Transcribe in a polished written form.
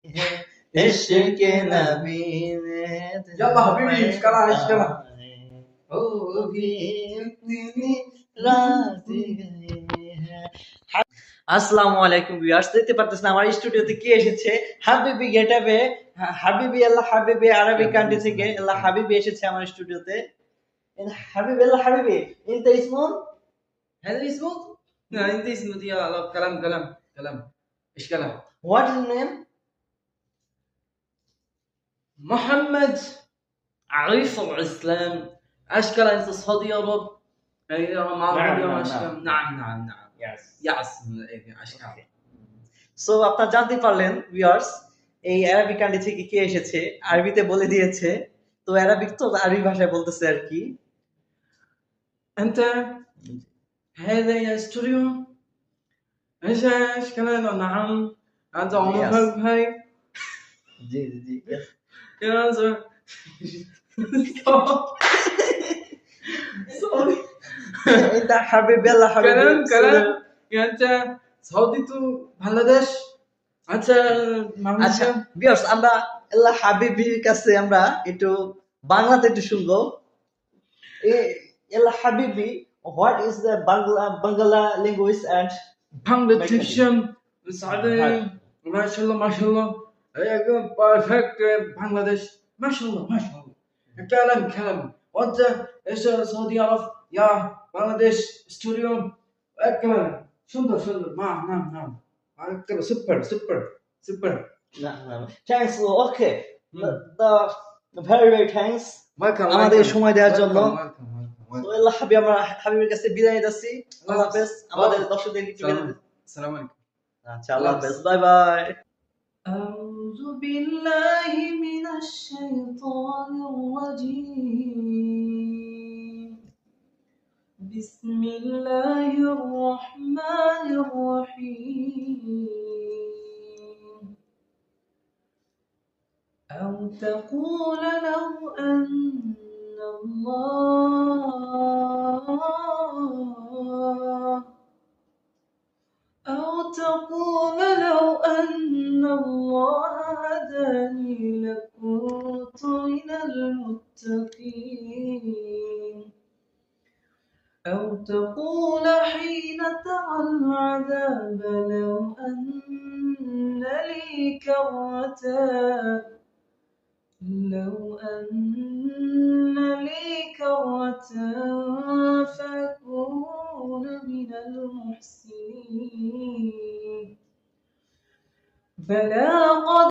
इश्क नबी ने يلا حبيبي اشكالها اشكالها वो भी इतनी रात गई है। আসসালামু আলাইকুম ভিউয়ার্স, দেখতে পারতেছেন আমার স্টুডিওতে কি এসেছে। হাবিবি গেটআপে, হাবিবি আল্লাহ হাবিবি আরবি কান্ট্রি থেকে আল্লাহ হাবিবি এসেছে আমার স্টুডিওতে। হাবিবি আল্লাহ হাবিবি انت اسمه هذا اسمه؟ لا انت اسمه يا الله كلام كلام كلام اشكالها what is name محمد عريف الاسلام اشكال انت صدي يا رب مع نعم نعم نعم yes يعس اشكال so আপনারা জানতে পারলেন ভিউয়ার্স, এই আরবি কান্ট্রি থেকে কে এসেছে, আরবিতে বলে দিয়েছে। তো আরবিক তো আরবি ভাষায় বলতেছে আর কি। انت هذا يا استوديو ايش كمان نعم انت عمر هاي জি জি يا زلمه سوري انت حبيبي يلا حبيبي كلام يا انت سعودي تو বাংলাদেশ আচ্ছা আচ্ছা ভিউয়ার্স, আমরা আল্লাহ হাবিবির কাছে আমরা একটু বাংলাতে একটু শুনবো। আল্লাহ হাবিবি, what is the Bangla language and বাংলাদেশম সাদে মাশাআল্লাহ মাশাআল্লাহ একদম পারফেক্ট বাংলাদেশ মাশাআল্লাহ মাশাআল্লাহ كلام كلام وانت ايش سعودي عرف يا بangladesh ستوديو اكمل সুন্দর সুন্দর নাম নাম একদম super super super thanks okay the very very thanks welcome আমাদের সময় দেওয়ার জন্য। তো আল্লাহ হাবিব, আমরা হাবিবের কাছে বিদায় নিচ্ছি। আল্লাহ হাফেজ, আমাদের দর্শকদের কিছু বিদায় দিন। আসসালামু আলাইকুম। আচ্ছা আল্লাহ হাফেজ, বাই বাই। أعوذ بالله من الشيطان الرجيم بسم الله الرحمن الرحيم أو تقول لو أن الله هداني لكنت من المتقين أو تقول حين ترى العذاب لو أن لي كرة فأكون من المحسنين بلى قد